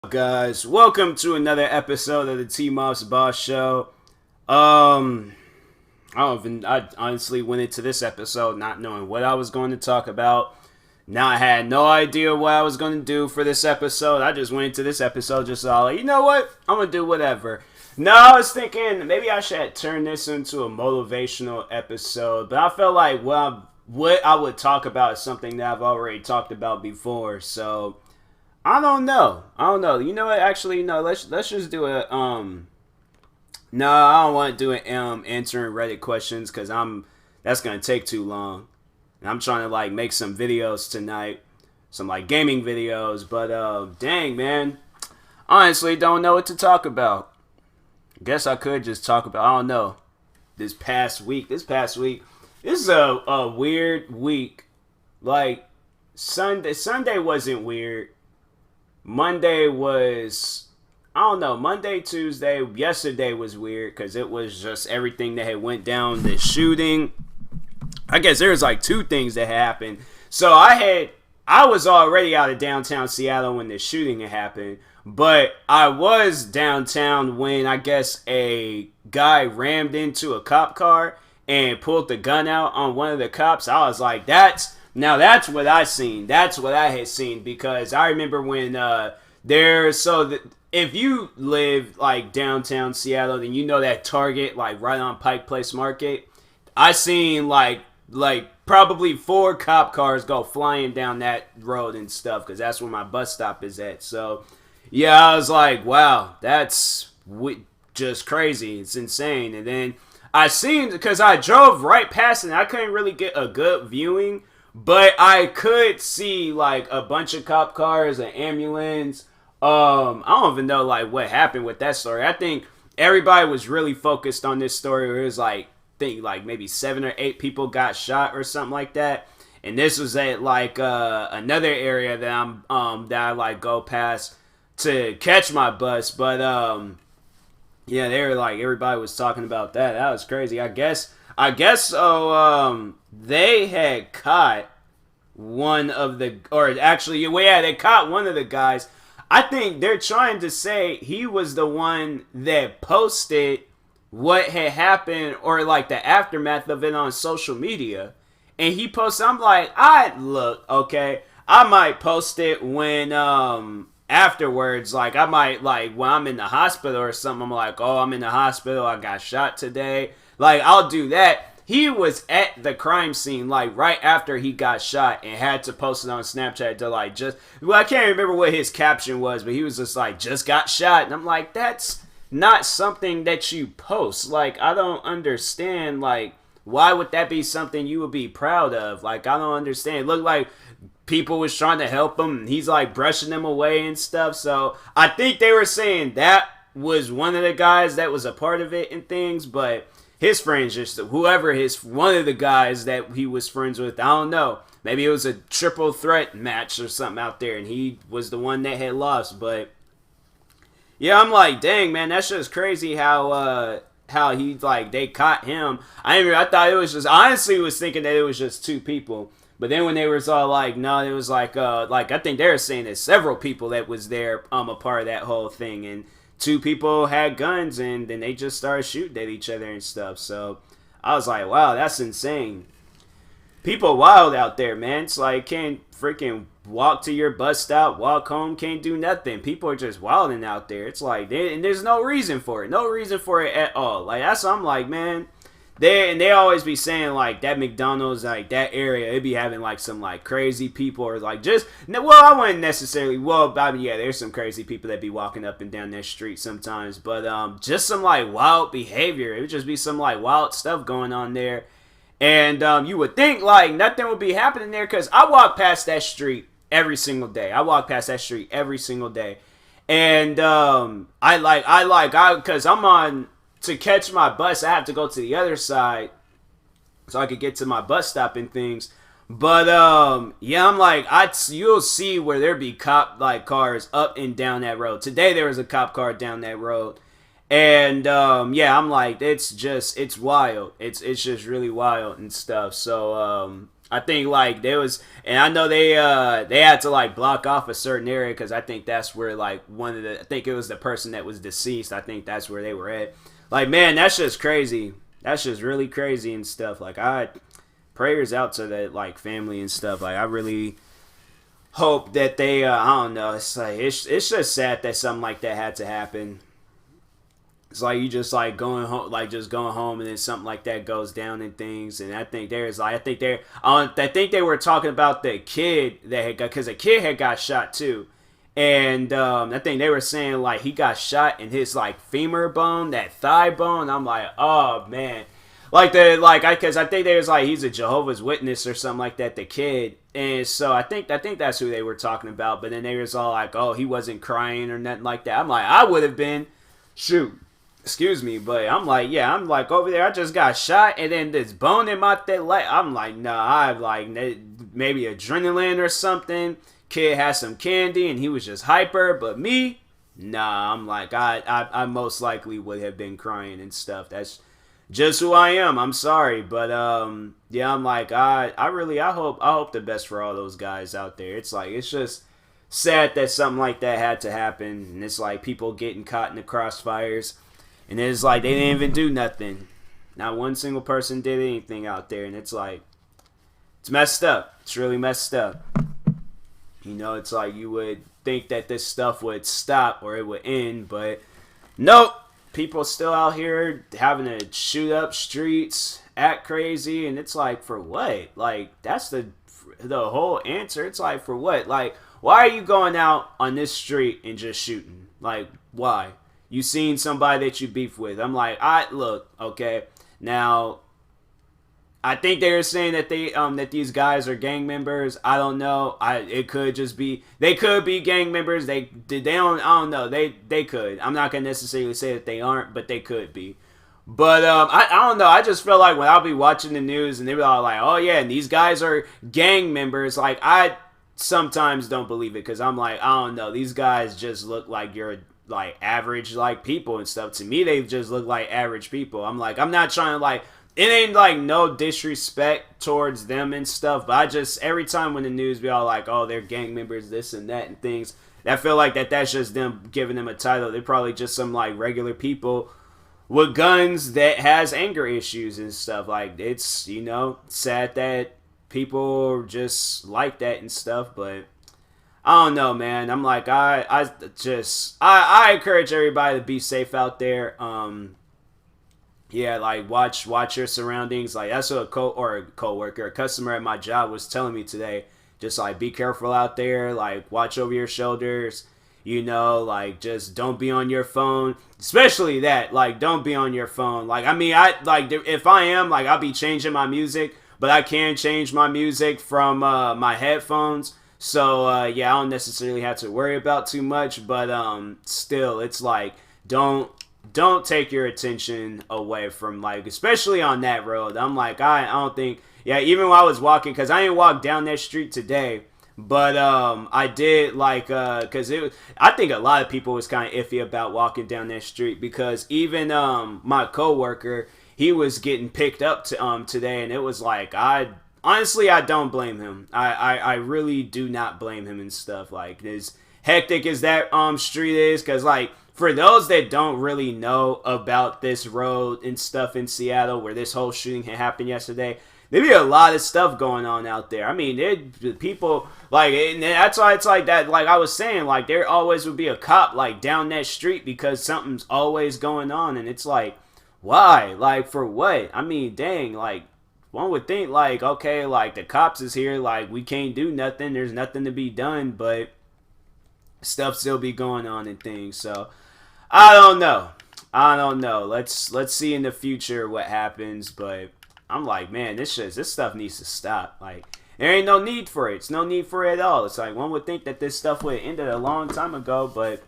Guys, welcome to another episode of the TMossBoss show. I honestly went into this episode not knowing what I was going to talk about. Now I had no idea what I was going to do for this episode. I just went into this episode just all like, you know what? I'm going to do whatever. No, I was thinking maybe I should turn this into a motivational episode, but I felt like what I would talk about is something that I've already talked about before, so I don't know. You know what? Actually, no. Let's just do a No, I don't want to do an answering Reddit questions because that's gonna take too long. And I'm trying to like make some videos tonight, some like gaming videos. But dang man, honestly don't know what to talk about. Guess I could just talk about I don't know. This past week. This is a weird week. Like Sunday wasn't weird. Monday was, I don't know, Monday, Tuesday, yesterday was weird because it was just everything that had went down, the shooting. I guess there was like two things that happened. So I was already out of downtown Seattle when the shooting had happened, but I was downtown when I guess a guy rammed into a cop car and pulled the gun out on one of the cops. I was like, that's what I seen. That's what I had seen because I remember when if you live like downtown Seattle, then you know that Target like right on Pike Place Market. I seen like probably 4 cop cars go flying down that road and stuff because that's where my bus stop is at. So yeah, I was like, wow, that's just crazy. It's insane. And then I seen because I drove right past it, and I couldn't really get a good viewing. But I could see like a bunch of cop cars, an ambulance. I don't even know like what happened with that story. I think everybody was really focused on this story where it was like maybe 7 or 8 people got shot or something like that. And this was at like another area that I like go past to catch my bus. But yeah, they were like everybody was talking about that. That was crazy. I guess so. They had caught one of the, they caught one of the guys. I think they're trying to say he was the one that posted what had happened or like the aftermath of it on social media. And he posted, I'm like, okay, I might post it when, afterwards, like I might like when I'm in the hospital or something, I'm like, oh, I'm in the hospital, I got shot today. Like, I'll do that. He was at the crime scene, like, right after he got shot and had to post it on Snapchat to, like, I can't remember what his caption was, but he was just like, just got shot. And I'm like, that's not something that you post. Like, I don't understand, like, why would that be something you would be proud of? Like, I don't understand. It looked like people was trying to help him, and he's, like, brushing them away and stuff. So, I think they were saying that was one of the guys that was a part of it and things, but his friends, just one of the guys that he was friends with, I don't know. Maybe it was a triple threat match or something out there, and he was the one that had lost. But yeah, I'm like, dang man, that's just crazy how he like they caught him. I thought it was just honestly was thinking that it was just 2 people. But then when they was all like, no, it was like I think they were saying that several people that was there a part of that whole thing, and 2 people had guns, and then they just started shooting at each other and stuff. So I was like, wow, that's insane. People wild out there, man. It's like can't freaking walk to your bus stop, walk home, can't do nothing. People are just wilding out there. It's like and there's no reason for it. No reason for it at all. Like that's what I'm like, man. They always be saying like that McDonald's, like that area, it be having like some like crazy people or like I wouldn't necessarily, yeah, there's some crazy people that be walking up and down that street sometimes, but just some like wild behavior. It would just be some like wild stuff going on there, and you would think like nothing would be happening there because I walk past that street every single day. And because I'm on. To catch my bus, I have to go to the other side so I could get to my bus stop and things. But yeah, I'm like, you'll see where there be cop like cars up and down that road. Today there was a cop car down that road, and yeah, I'm like, it's wild. It's just really wild and stuff. So I think like there was, and I know they had to like block off a certain area because I think that's where like one of the, I think it was the person that was deceased. I think that's where they were at. Like, man, that's just crazy. That's just really crazy and stuff. Like, I prayers out to that like family and stuff. Like, I really hope that they I don't know. It's like it's just sad that something like that had to happen. It's like you just like going home, like just going home, and then something like that goes down and things. And I think there's like I think they were talking about the kid that had got, because a kid had got shot too, and I think they were saying like he got shot in his like femur bone, that thigh bone. I'm like, oh man, like because I think there's like he's a Jehovah's Witness or something like that, the kid. And so I think that's who they were talking about. But then they was all like, oh, he wasn't crying or nothing like that. I'm like, I would have been, shoot. Excuse me, but I'm like, yeah, I'm like over there. I just got shot, and then this bone in my leg. I'm like, nah, I like maybe adrenaline or something. Kid had some candy, and he was just hyper. But me, nah, I'm like, I most likely would have been crying and stuff. That's just who I am. I'm sorry, but yeah, I'm like, I hope the best for all those guys out there. It's like, it's just sad that something like that had to happen, and it's like people getting caught in the crossfires. And it's like they didn't even do nothing. Not one single person did anything out there. And it's like, it's messed up. It's really messed up. You know, it's like you would think that this stuff would stop or it would end. But nope. People still out here having to shoot up streets, act crazy. And it's like, for what? Like, that's the whole answer. It's like, for what? Like, why are you going out on this street and just shooting? Like, why? You seen somebody that you beef with. I'm like, look, okay. Now, I think they were saying that that these guys are gang members. I don't know. It could just be, they could be gang members. They don't, I don't know. They could. I'm not gonna necessarily say that they aren't, but they could be. But I don't know. I just feel like when I'll be watching the news and they're all like, oh yeah, and these guys are gang members. Like, I sometimes don't believe it, because I'm like, I don't know. These guys just look like you're like average like people and stuff. To me, they just look like average people. I'm like, I'm not trying to like, it ain't like no disrespect towards them and stuff, but I just, every time when the news be all like, oh, they're gang members, this and that and things, I feel like that's just them giving them a title. They're probably just some like regular people with guns that has anger issues and stuff. Like, it's, you know, sad that people just like that and stuff, but I don't know, man. I'm like, I encourage everybody to be safe out there. Yeah, like watch your surroundings. Like, that's what a customer at my job was telling me today. Just like, be careful out there. Like, watch over your shoulders. You know, like, just don't be on your phone. Especially that, like, don't be on your phone. Like, I mean, if I am, like, I'll be changing my music, but I can change my music from my headphones. So, yeah, I don't necessarily have to worry about too much, but still, it's like, don't take your attention away from, like, especially on that road. I'm like, I don't think, yeah, even while I was walking, because I didn't walk down that street today, but I did, like, because I think a lot of people was kind of iffy about walking down that street, because even my coworker, he was getting picked up today, and it was like, honestly, I don't blame him. I really do not blame him and stuff. Like, as hectic as that street is, because, like, for those that don't really know about this road and stuff in Seattle, where this whole shooting had happened yesterday, there be a lot of stuff going on out there. I mean, people, like, and that's why it's like that, like I was saying, like, there always would be a cop, like, down that street, because something's always going on, and it's like, why? Like, for what? I mean, dang, like, one would think, like, okay, like, the cops is here, like, we can't do nothing, there's nothing to be done, but stuff still be going on and things. So I don't know. Let's see in the future what happens, but I'm like, man, this stuff needs to stop. Like, there ain't no need for it. It's no need for it at all. It's like, one would think that this stuff would have ended a long time ago, but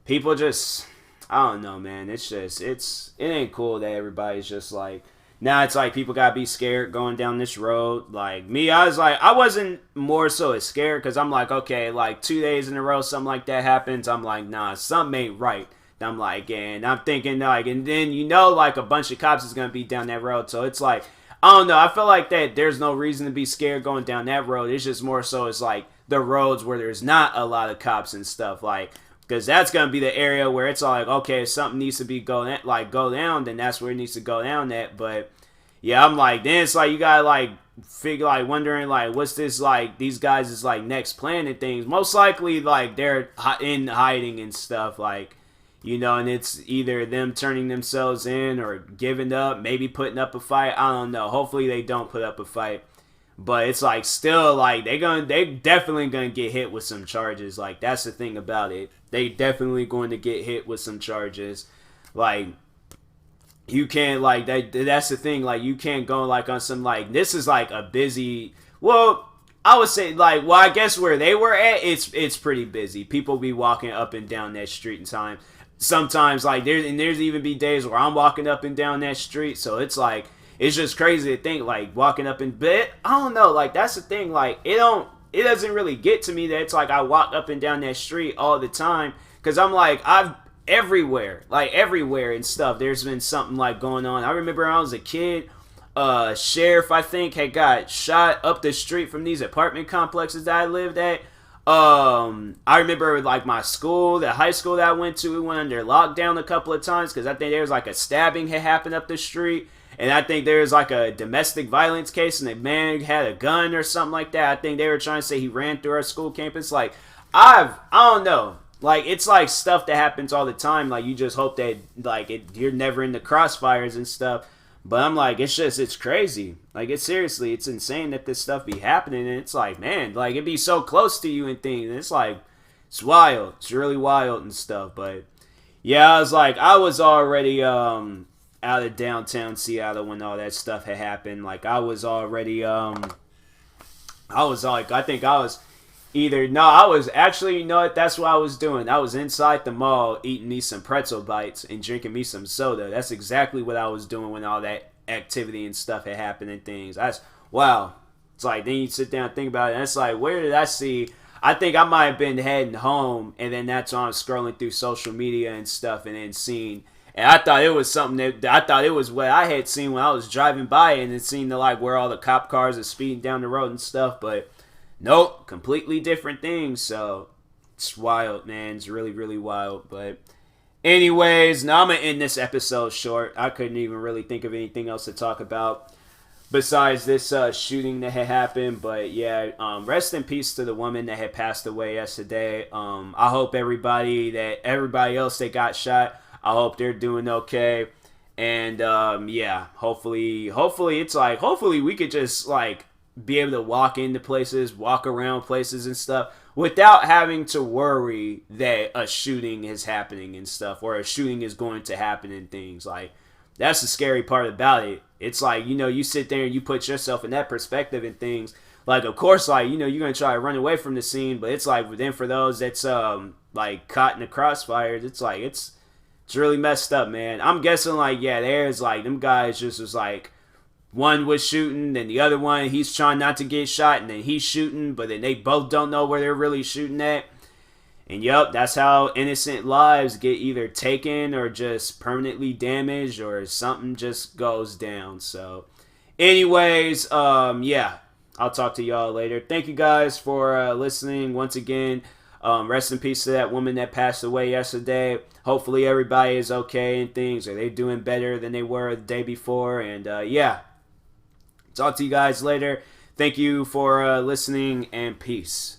people just, I don't know, man. It's just, it ain't cool that everybody's just like, now it's like people gotta be scared going down this road. Like, me, I wasn't more so as scared, because I'm like, okay, like 2 days in a row something like that happens, I'm like, nah, something ain't right. And I'm like, and I'm thinking, like, and then, you know, like, a bunch of cops is gonna be down that road, so it's like, I don't know. I feel like that there's no reason to be scared going down that road. It's just more so it's like the roads where there's not a lot of cops and stuff, like, because that's gonna be the area where it's all like, okay, if something needs to be go down, then that's where it needs to go down at. But yeah, I'm like, then it's like you gotta like figure, like, wondering like what's this, like these guys is like next plan and things. Most likely like they're in hiding and stuff, like, you know, and it's either them turning themselves in or giving up, maybe putting up a fight. I don't know. Hopefully they don't put up a fight. But it's like still like they definitely gonna get hit with some charges. Like, that's the thing about it. They definitely going to get hit with some charges. Like, you can't, like, that's the thing, like, you can't go like on some, like, this is like a busy, well, I would say, like, well, I guess where they were at, it's pretty busy. People be walking up and down that street in time. Sometimes, like, there's even be days where I'm walking up and down that street, so it's like, it's just crazy to think, like, walking up in bed, I don't know, like, that's the thing, like, it doesn't really get to me that it's like I walk up and down that street all the time, because I'm like, everywhere and stuff, there's been something like going on. I remember when I was a kid, sheriff, I think, had got shot up the street from these apartment complexes that I lived at. I remember like my school, the high school that I went to, we went under lockdown a couple of times because I think there was like a stabbing had happened up the street, and I think there was like a domestic violence case and the man had a gun or something like that. I think they were trying to say he ran through our school campus. Like, I don't know. Like, it's like stuff that happens all the time. Like, you just hope that like you're never in the crossfires and stuff. But I'm like, it's crazy. Like, it's insane that this stuff be happening. And it's like, man, like, it'd be so close to you and things. And it's like, it's wild. It's really wild and stuff. But yeah, I was already out of downtown Seattle when all that stuff had happened. Like, I was already, I was like, I think I was I was actually, you know what, that's what I was doing. I was inside the mall eating me some pretzel bites and drinking me some soda. That's exactly what I was doing when all that activity and stuff had happened and things. Wow. It's like, then you sit down and think about it, and it's like, where did I see? I think I might have been heading home, and then that's when I was scrolling through social media and stuff, and then seeing, and I thought it was something I thought it was what I had seen when I was driving by, and it seemed to like where all the cop cars are speeding down the road and stuff, but nope, completely different things. So it's wild, man. It's really, really wild. But anyways, now I'm going to end this episode short. I couldn't even really think of anything else to talk about besides this shooting that had happened. But yeah, rest in peace to the woman that had passed away yesterday. I hope everybody else that got shot, I hope they're doing okay. And yeah, hopefully it's like, hopefully we could just like be able to walk into places, walk around places and stuff without having to worry that a shooting is happening and stuff, or a shooting is going to happen and things. Like, that's the scary part about it. It's like, you know, you sit there and you put yourself in that perspective and things. Like, of course, like, you know, you're going to try to run away from the scene, but it's like, then for those that's like caught in the crossfires, it's like, it's really messed up, man. I'm guessing like, yeah, there's like, them guys just was like, one was shooting, then the other one, he's trying not to get shot, and then he's shooting, but then they both don't know where they're really shooting at. And yup, that's how innocent lives get either taken or just permanently damaged, or something just goes down. So anyways, yeah, I'll talk to y'all later. Thank you guys for listening once again. Rest in peace to that woman that passed away yesterday. Hopefully everybody is okay and things. Are they doing better than they were the day before? And yeah, talk to you guys later. Thank you for listening, and peace.